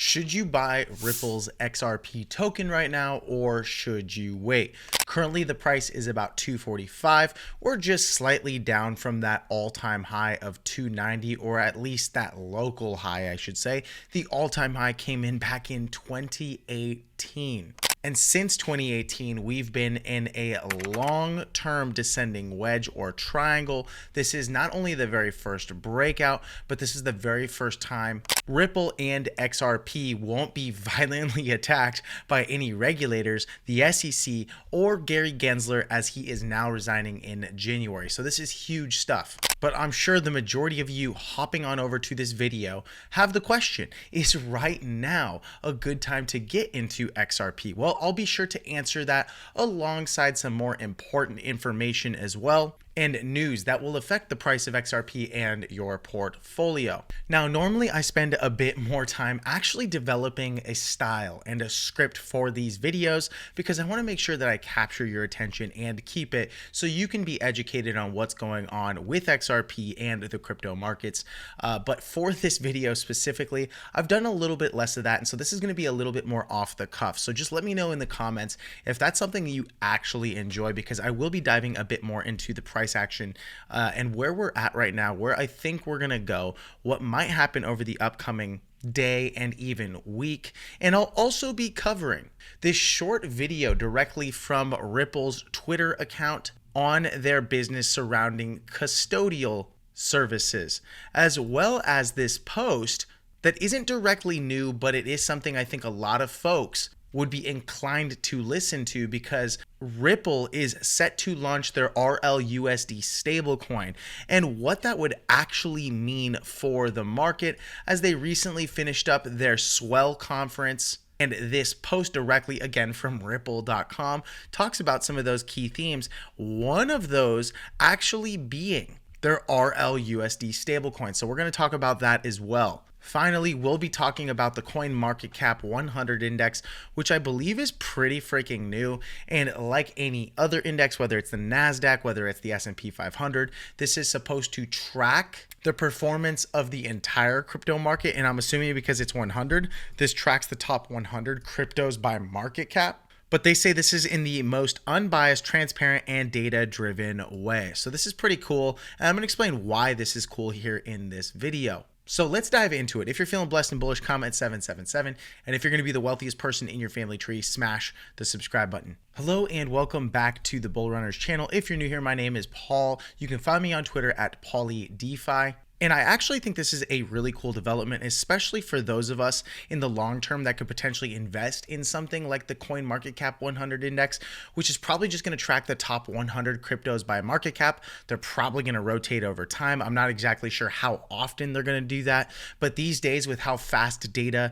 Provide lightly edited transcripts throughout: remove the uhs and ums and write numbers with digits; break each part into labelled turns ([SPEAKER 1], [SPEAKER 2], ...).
[SPEAKER 1] Should you buy Ripple's XRP token right now, or should you wait? Currently, the price is about $245, or just slightly down from that all-time high of $290, or at least that local high, I should say. The all-time high came in back in 2018. And since 2018, we've been in a long-term descending wedge or triangle. This is not only the very first breakout, but this is the very first time Ripple and XRP won't be violently attacked by any regulators, the SEC, or Gary Gensler, as he is now resigning in January. So this is huge stuff. But I'm sure the majority of you hopping on over to this video have the question, is right now a good time to get into XRP? Well, I'll be sure to answer that alongside some more important information as well, and news that will affect the price of XRP and your portfolio. Now, normally I spend a bit more time actually developing a style and a script for these videos because I want to make sure that I capture your attention and keep it so you can be educated on what's going on with XRP and the crypto markets. But for this video specifically, I've done a little bit less of that. And so this is going to be a little bit more off the cuff. So just let me know in the comments if that's something you actually enjoy, because I will be diving a bit more into the price action and where we're at right now, where I think we're going to go, what might happen over the upcoming day and even week. And I'll also be covering this short video directly from Ripple's Twitter account on their business surrounding custodial services, as well as this post that isn't directly new, but it is something I think a lot of folks would be inclined to listen to, because Ripple is set to launch their RLUSD stablecoin and what that would actually mean for the market, as they recently finished up their Swell conference. And this post directly again from ripple.com talks about some of those key themes, one of those actually being their RLUSD stablecoin. So we're going to talk about that as well. Finally, we'll be talking about the CoinMarketCap 100 index, which I believe is pretty freaking new. And like any other index, whether it's the NASDAQ, whether it's the S&P 500, this is supposed to track the performance of the entire crypto market. And I'm assuming because it's 100, this tracks the top 100 cryptos by market cap. But they say this is in the most unbiased, transparent, and data-driven way. So this is pretty cool. And I'm going to explain why this is cool here in this video. So let's dive into it. If you're feeling blessed and bullish, comment 777. And if you're going to be the wealthiest person in your family tree, smash the subscribe button. Hello and welcome back to the Bull Runners channel. If you're new here, my name is Paul. You can find me on Twitter at PaulyDeFi. And I actually think this is a really cool development, especially for those of us in the long term that could potentially invest in something like the CoinMarketCap 100 index, which is probably just going to track the top 100 cryptos by market cap. They're probably going to rotate over time. I'm not exactly sure how often they're going to do that, but these days with how fast data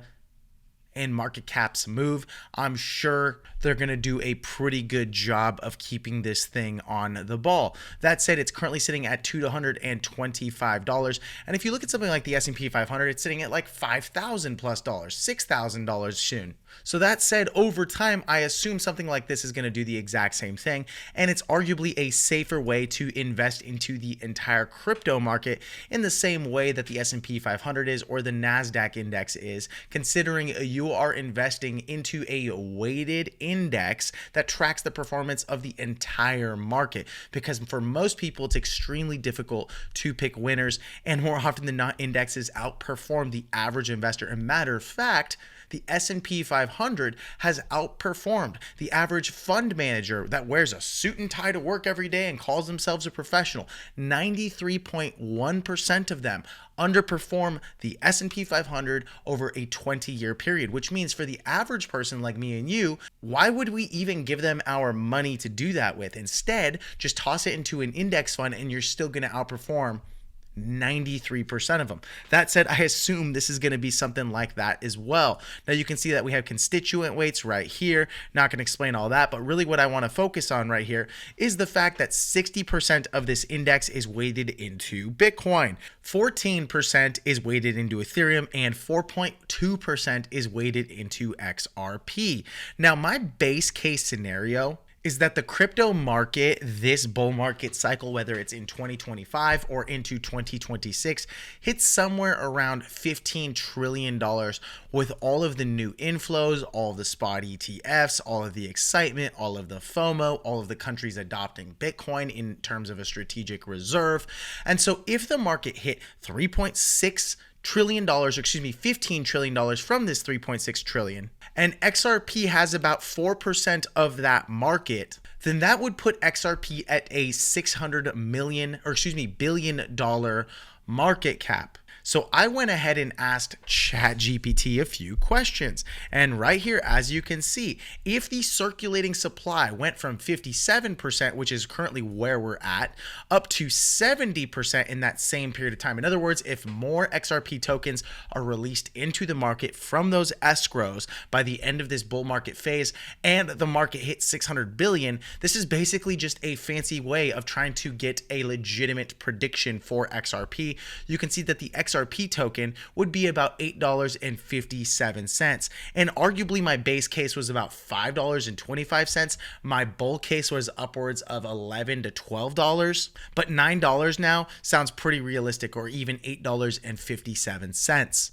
[SPEAKER 1] and market caps move, I'm sure they're going to do a pretty good job of keeping this thing on the ball. That said, it's currently sitting at $225. And if you look at something like the S&P 500, it's sitting at like $5,000 plus, $6,000 soon. So that said, over time, I assume something like this is going to do the exact same thing. And it's arguably a safer way to invest into the entire crypto market in the same way that the S&P 500 is, or the NASDAQ index is, considering you are investing into a weighted index that tracks the performance of the entire market. Because for most people, it's extremely difficult to pick winners, and more often than not, indexes outperform the average investor. As a matter of fact, the S&P 500 has outperformed the average fund manager that wears a suit and tie to work every day and calls themselves a professional. 93.1% of them underperform the S&P 500 over a 20-year period, which means for the average person like me and you, why would we even give them our money to do that with? Instead, just toss it into an index fund and you're still going to outperform 93% of them. That said, I assume this is going to be something like that as well. Now you can see that we have constituent weights right here. Not going to explain all that, but really what I want to focus on right here is the fact that 60% of this index is weighted into Bitcoin, 14% is weighted into Ethereum, and 4.2% is weighted into XRP. Now my base case scenario is that the crypto market, this bull market cycle, whether it's in 2025 or into 2026, hits somewhere around $15 trillion with all of the new inflows, all of the spot ETFs, all of the excitement, all of the FOMO, all of the countries adopting Bitcoin in terms of a strategic reserve. And so if the market hit $3.6 trillion, $15 trillion from this 3.6 trillion, and XRP has about 4% of that market, then that would put XRP at a billion dollar market cap. So I went ahead and asked ChatGPT a few questions. And right here, as you can see, if the circulating supply went from 57%, which is currently where we're at, up to 70% in that same period of time. In other words, if more XRP tokens are released into the market from those escrows by the end of this bull market phase and the market hits 600 billion, this is basically just a fancy way of trying to get a legitimate prediction for XRP. You can see that the XRP token would be about $8.57. And arguably my base case was about $5.25. My bull case was upwards of $11 to $12, but $9 now sounds pretty realistic, or even $8.57.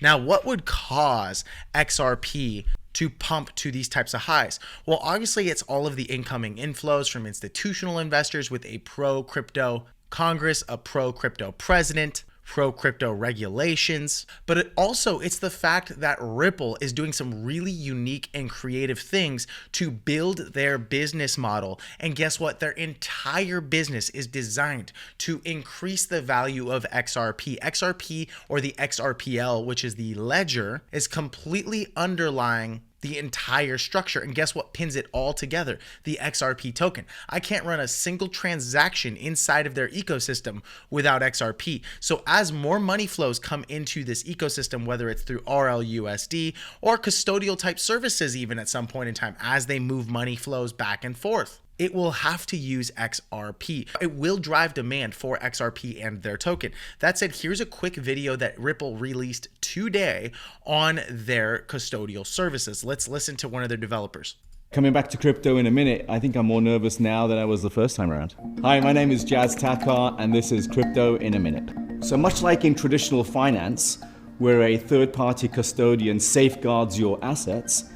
[SPEAKER 1] Now, what would cause XRP to pump to these types of highs? Well, obviously it's all of the incoming inflows from institutional investors with a pro-crypto Congress, a pro-crypto president, pro-crypto regulations, but it's the fact that Ripple is doing some really unique and creative things to build their business model. And guess what? Their entire business is designed to increase the value of XRP. XRP, or the XRPL, which is the ledger, is completely underlying the entire structure. And guess what pins it all together? The XRP token. I can't run a single transaction inside of their ecosystem without XRP. So as more money flows come into this ecosystem, whether it's through RLUSD or custodial type services, even at some point in time, as they move money flows back and forth, it will have to use XRP. It will drive demand for XRP and their token. That said, here's a quick video that Ripple released today on their custodial services. Let's listen to one of their developers.
[SPEAKER 2] Coming back to crypto in a minute, I think I'm more nervous now than I was the first time around. Hi, my name is Jazz Takar, and this is Crypto in a Minute. So much like in traditional finance, where a third-party custodian safeguards your assets,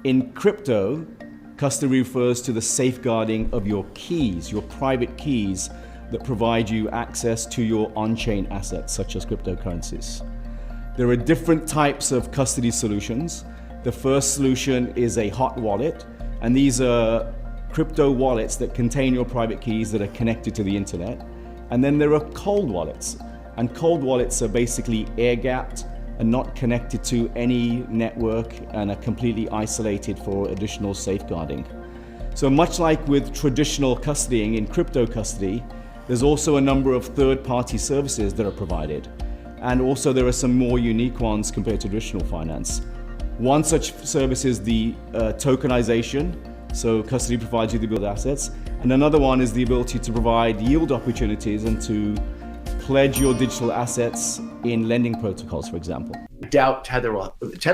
[SPEAKER 2] in crypto, custody refers to the safeguarding of your keys, your private keys that provide you access to your on-chain assets, such as cryptocurrencies. There are different types of custody solutions. The first solution is a hot wallet, and these are crypto wallets that contain your private keys that are connected to the internet. And then there are cold wallets, and cold wallets are basically air-gapped and not connected to any network and are completely isolated for additional safeguarding. So much like with traditional custodying in crypto custody, there's also a number of third-party services that are provided. And also there are some more unique ones compared to traditional finance. One such service is the tokenization. So custody provides you the ability to build assets. And another one is the ability to provide yield opportunities and to pledge your digital assets in lending protocols, for example.
[SPEAKER 3] Doubt Tether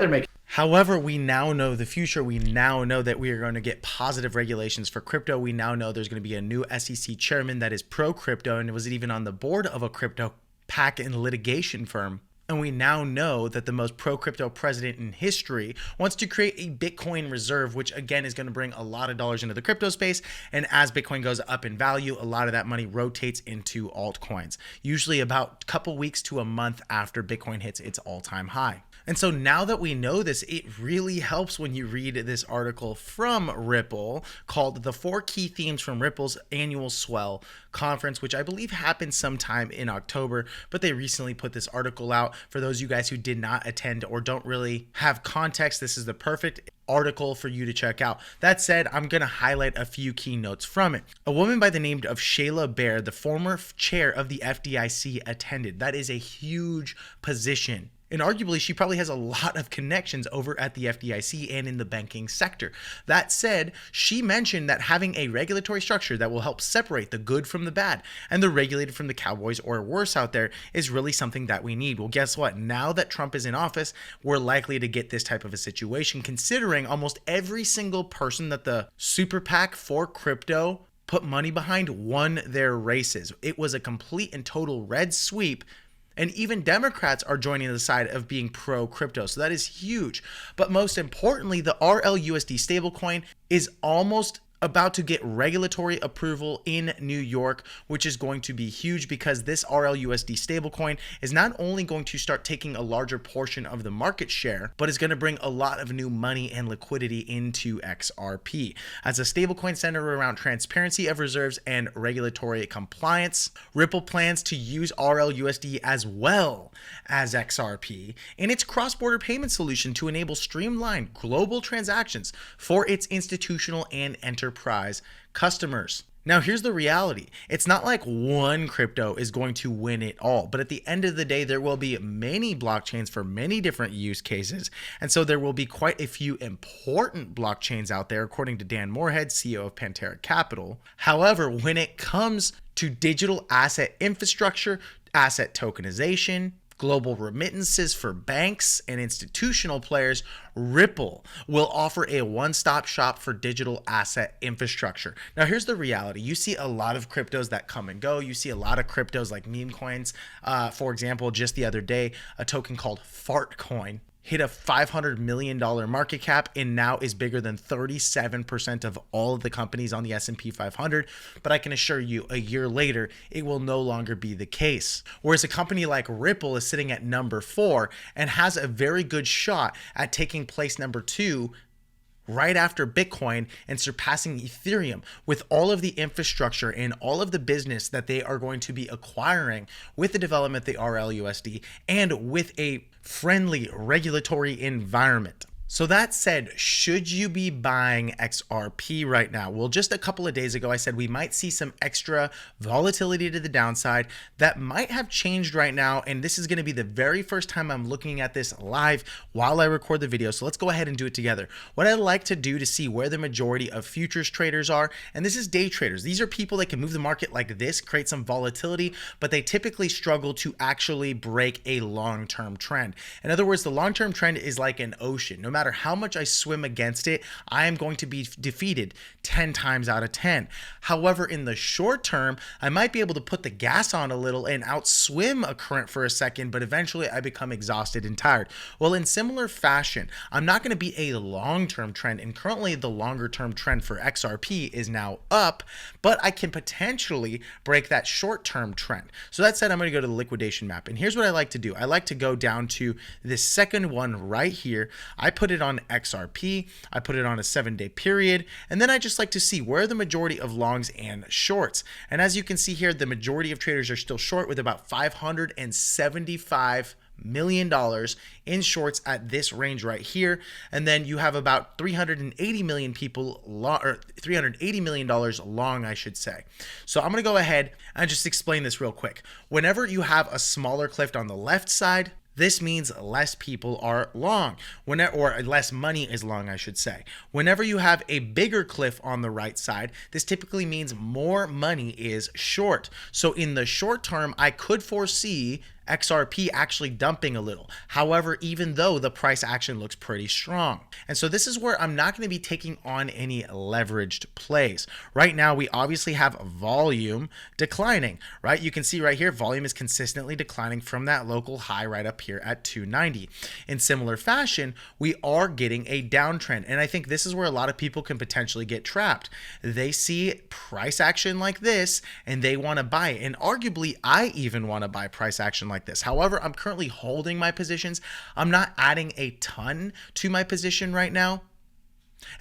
[SPEAKER 3] make.
[SPEAKER 1] However, we now know the future. We now know that we are going to get positive regulations for crypto. We now know there's going to be a new SEC chairman that is pro-crypto and was even on the board of a crypto pack and litigation firm. And we now know that the most pro-crypto president in history wants to create a Bitcoin reserve, which again is going to bring a lot of dollars into the crypto space. And as Bitcoin goes up in value, a lot of that money rotates into altcoins, usually about a couple weeks to a month after Bitcoin hits its all-time high. And so now that we know this, it really helps when you read this article from Ripple called The 4 Key Themes from Ripple's Annual Swell Conference, which I believe happened sometime in October, but they recently put this article out. For those of you guys who did not attend or don't really have context, this is the perfect article for you to check out. That said, I'm going to highlight a few key notes from it. A woman by the name of Shayla Bair, the former chair of the FDIC, attended. That is a huge position And arguably, she probably has a lot of connections over at the FDIC and in the banking sector. That said, she mentioned that having a regulatory structure that will help separate the good from the bad and the regulated from the cowboys or worse out there is really something that we need. Well, guess what? Now that Trump is in office, we're likely to get this type of a situation, considering almost every single person that the super PAC for crypto put money behind won their races. It was a complete and total red sweep. And even Democrats are joining the side of being pro-crypto. So that is huge. But most importantly, the RLUSD stablecoin is almost about to get regulatory approval in New York, which is going to be huge because this RLUSD stablecoin is not only going to start taking a larger portion of the market share, but is going to bring a lot of new money and liquidity into XRP. As a stablecoin centered around transparency of reserves and regulatory compliance, Ripple plans to use RLUSD as well as XRP in its cross-border payment solution to enable streamlined global transactions for its institutional and enterprise customers. Now, here's the reality. It's not like one crypto is going to win it all, but at the end of the day, there will be many blockchains for many different use cases. And so there will be quite a few important blockchains out there, according to Dan Moorhead, CEO of Pantera Capital. However, when it comes to digital asset infrastructure, asset tokenization, global remittances for banks and institutional players, Ripple will offer a one-stop shop for digital asset infrastructure. Now, here's the reality. You see a lot of cryptos that come and go. You see a lot of cryptos like meme coins. For example, just the other day, a token called Fartcoin hit a $500 million market cap and now is bigger than 37% of all of the companies on the S&P 500. But I can assure you, a year later, it will no longer be the case. Whereas a company like Ripple is sitting at number 4 and has a very good shot at taking place number 2 right after Bitcoin and surpassing Ethereum with all of the infrastructure and all of the business that they are going to be acquiring with the development of the RLUSD and with a friendly regulatory environment. So that said, should you be buying XRP right now? Well, just a couple of days ago, I said we might see some extra volatility to the downside that might have changed right now. And this is going to be the very first time I'm looking at this live while I record the video. So let's go ahead and do it together. What I like to do to see where the majority of futures traders are, and this is day traders. These are people that can move the market like this, create some volatility, but they typically struggle to actually break a long-term trend. In other words, the long-term trend is like an ocean. No matter how much I swim against it, I am going to be defeated 10 times out of 10. However, in the short term, I might be able to put the gas on a little and outswim a current for a second, but eventually I become exhausted and tired. Well, in similar fashion, I'm not going to be a long-term trend, and currently the longer-term trend for XRP is now up, but I can potentially break that short-term trend. So that said, I'm going to go to the liquidation map, and here's what I like to do. I like to go down to this second one right here. I put it on XRP, I put it on a 7-day period, and then I just like to see where the majority of longs and shorts. And as you can see here, the majority of traders are still short with about $575 million in shorts at this range right here. And then you have about 380 million people long, or $380 million long, I should say. So I'm going to go ahead and just explain this real quick. Whenever you have a smaller cliff on the left side, this means less people are long, or less money is long, I should say. Whenever you have a bigger cliff on the right side, this typically means more money is short. So in the short term, I could foresee XRP actually dumping a little. However, even though the price action looks pretty strong. And so this is where I'm not going to be taking on any leveraged plays. Right now, we obviously have volume declining, right? You can see right here, volume is consistently declining from that local high right up here at 290. In similar fashion, we are getting a downtrend. And I think this is where a lot of people can potentially get trapped. They see price action like this and they want to buy it. And arguably, I even want to buy price action like this. However, I'm currently holding my positions. I'm not adding a ton to my position right now.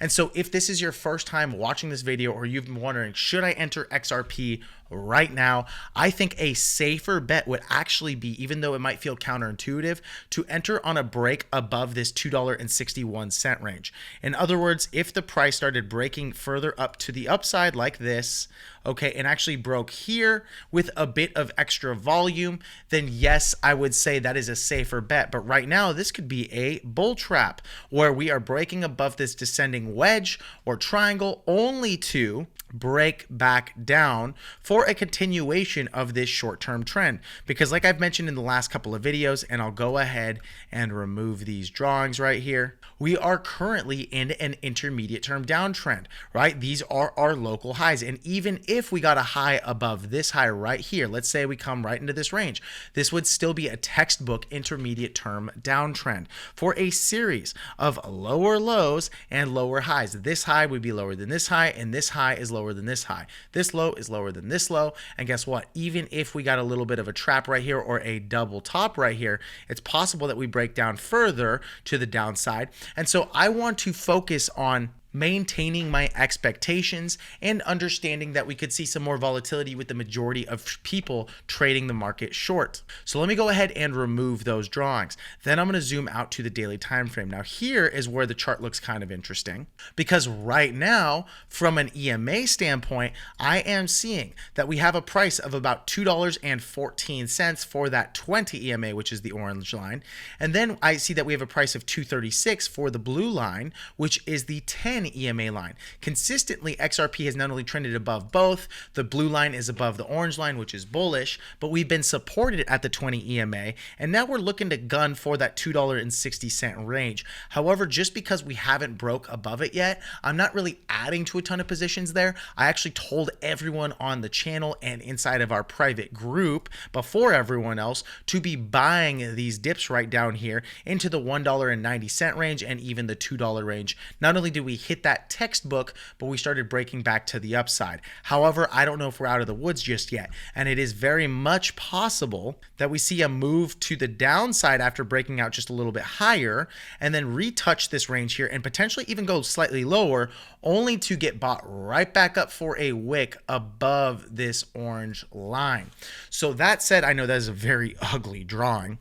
[SPEAKER 1] And so if this is your first time watching this video, or you've been wondering, should I enter XRP right now, I think a safer bet would actually be, even though it might feel counterintuitive, to enter on a break above this $2.61 range. In other words, if the price started breaking further up to the upside like this, okay, and actually broke here with a bit of extra volume, then yes, I would say that is a safer bet. But right now, this could be a bull trap where we are breaking above this descending wedge or triangle only to break back down for a continuation of this short-term trend. Because like I've mentioned in the last couple of videos, and I'll go ahead and remove these drawings right here, we are currently in an intermediate term downtrend, right? These are our local highs. And even if we got a high above this high right here, let's say we come right into this range, this would still be a textbook intermediate term downtrend for a series of lower lows and lower highs. This high would be lower than this high, and this high is lower than this high. This low is lower than this low. And guess what? Even if we got a little bit of a trap right here or a double top right here, it's possible that we break down further to the downside. And so I want to focus on maintaining my expectations and understanding that we could see some more volatility with the majority of people trading the market short. So let me go ahead and remove those drawings. Then I'm going to zoom out to the daily time frame. Now here is where the chart looks kind of interesting, because right now from an EMA standpoint, I am seeing that we have a price of about $2.14 for that 20 EMA, which is the orange line. And then I see that we have a price of $2.36 for the blue line, which is the 10 EMA line. Consistently, XRP has not only trended above both, the blue line is above the orange line, which is bullish, but we've been supported at the 20 EMA, and now we're looking to gun for that $2.60 range. However, just because we haven't broke above it yet, I'm not really adding to a ton of positions there. I actually told everyone on the channel and inside of our private group before everyone else to be buying these dips right down here into the $1.90 range and even the $2 range. Not only did we hit that textbook, but we started breaking back to the upside. However, I don't know if we're out of the woods just yet, and it is very much possible that we see a move to the downside after breaking out just a little bit higher and then retouch this range here and potentially even go slightly lower, only to get bought right back up for a wick above this orange line. So that said, I know that is a very ugly drawing.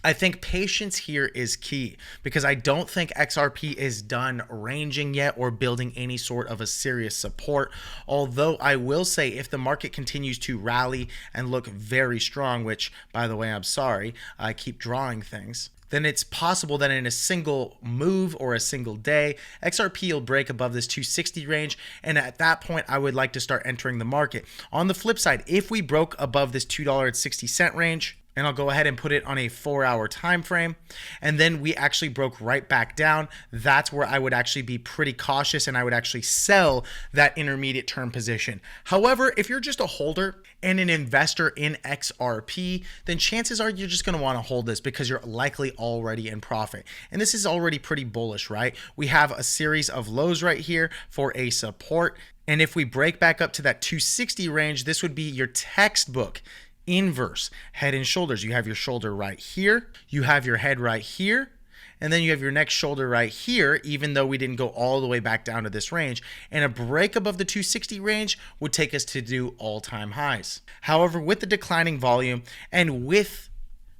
[SPEAKER 1] I think patience here is key, because I don't think XRP is done ranging yet or building any sort of a serious support. Although I will say, if the market continues to rally and look very strong, which by the way, I'm sorry, I keep drawing things, then it's possible that in a single move or a single day, XRP will break above this 260 range. And at that point, I would like to start entering the market. On the flip side, if we broke above this $2.60 range, and I'll go ahead and put it on a 4-hour time frame, and then we actually broke right back down, that's where I would actually be pretty cautious and I would actually sell that intermediate term position. However, if you're just a holder and an investor in XRP, then chances are you're just going to want to hold this because you're likely already in profit. And this is already pretty bullish, right? We have a series of lows right here for a support. And if we break back up to that 260 range, this would be your textbook inverse head and shoulders. You have your shoulder right here, you have your head right here, and then you have your next shoulder right here, even though we didn't go all the way back down to this range. And a break above the 260 range would take us to do all-time highs. However, with the declining volume and with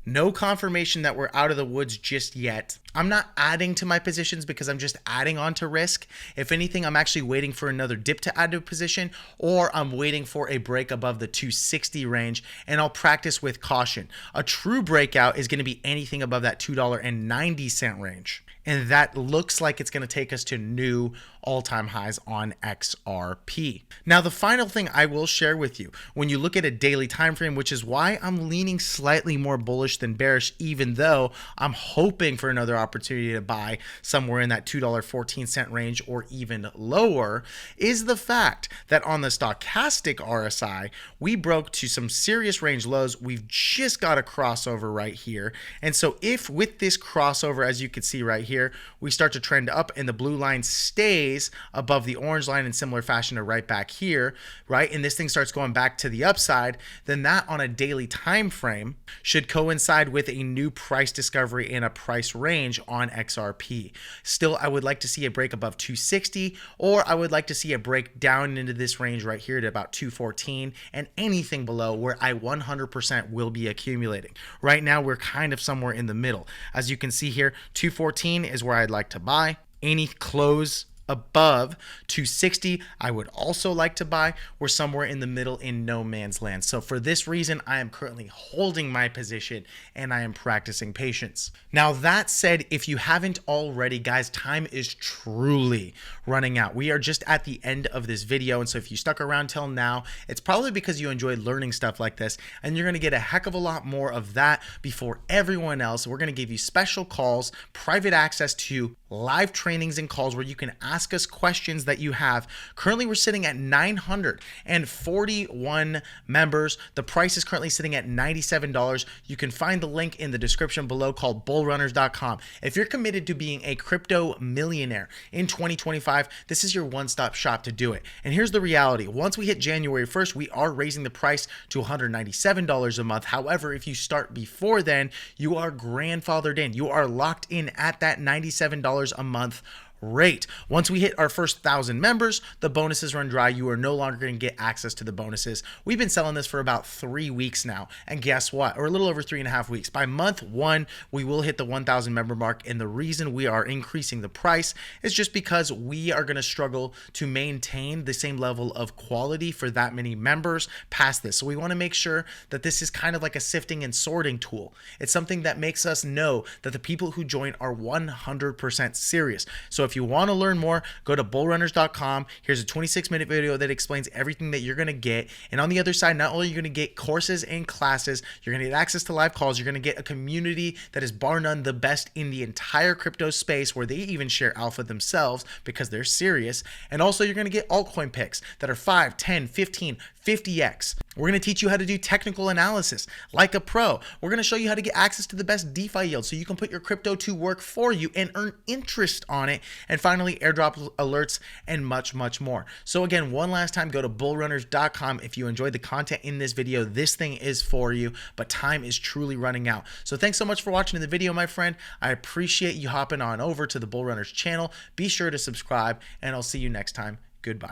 [SPEAKER 1] no confirmation that we're out of the woods just yet, I'm not adding to my positions because I'm just adding on to risk. If anything, I'm actually waiting for another dip to add to a position, or I'm waiting for a break above the 260 range, and I'll practice with caution. A true breakout is going to be anything above that $2.90 range. And that looks like it's going to take us to new all-time highs on XRP. Now, the final thing I will share with you, when you look at a daily time frame, which is why I'm leaning slightly more bullish than bearish, even though I'm hoping for another opportunity to buy somewhere in that $2.14 range or even lower, is the fact that on the stochastic RSI, we broke to some serious range lows. We've just got a crossover right here. And so if with this crossover, as you can see right here, we start to trend up and the blue line stays above the orange line in similar fashion to right back here, right? And this thing starts going back to the upside, then that on a daily time frame should coincide with a new price discovery in a price range range on XRP. Still, I would like to see a break above 260, or I would like to see a break down into this range right here to about 214, and anything below where I 100% will be accumulating. Right now, we're kind of somewhere in the middle. As you can see here, 214 is where I'd like to buy. Any close above 260, I would also like to buy. We're somewhere in the middle in no man's land. So for this reason, I am currently holding my position and I am practicing patience. Now that said, if you haven't already, guys, time is truly running out. We are just at the end of this video. And so if you stuck around till now, it's probably because you enjoyed learning stuff like this, and you're going to get a heck of a lot more of that before everyone else. We're going to give you special calls, private access to live trainings and calls where you can ask us questions that you have. Currently, we're sitting at 941 members. The price is currently sitting at $97. You can find the link in the description below called bullrunners.com. If you're committed to being a crypto millionaire in 2025, this is your one-stop shop to do it. And here's the reality. Once we hit January 1st, we are raising the price to $197 a month. However, if you start before then, you are grandfathered in. You are locked in at that $97 a month rate. Once we hit our first 1,000 members, the bonuses run dry. You are no longer going to get access to the bonuses. We've been selling this for about 3 weeks now. And guess what? Or a little over 3.5 weeks. By month 1, we will hit the 1,000 member mark. And the reason we are increasing the price is just because we are going to struggle to maintain the same level of quality for that many members past this. So we want to make sure that this is kind of like a sifting and sorting tool. It's something that makes us know that the people who join are 100% serious. So if you want to learn more, go to bullrunners.com. Here's a 26-minute video that explains everything that you're going to get. And on the other side, not only are you going to get courses and classes, you're going to get access to live calls. You're going to get a community that is bar none the best in the entire crypto space, where they even share alpha themselves because they're serious. And also, you're going to get altcoin picks that are 5, 10, 15, 50x. We're going to teach you how to do technical analysis like a pro. We're going to show you how to get access to the best DeFi yield so you can put your crypto to work for you and earn interest on it. And finally, airdrop alerts and much, much more. So again, one last time, go to bullrunners.com. If you enjoyed the content in this video, this thing is for you, but time is truly running out. So thanks so much for watching the video, my friend. I appreciate you hopping on over to the Bull Runners channel. Be sure to subscribe, and I'll see you next time. Goodbye.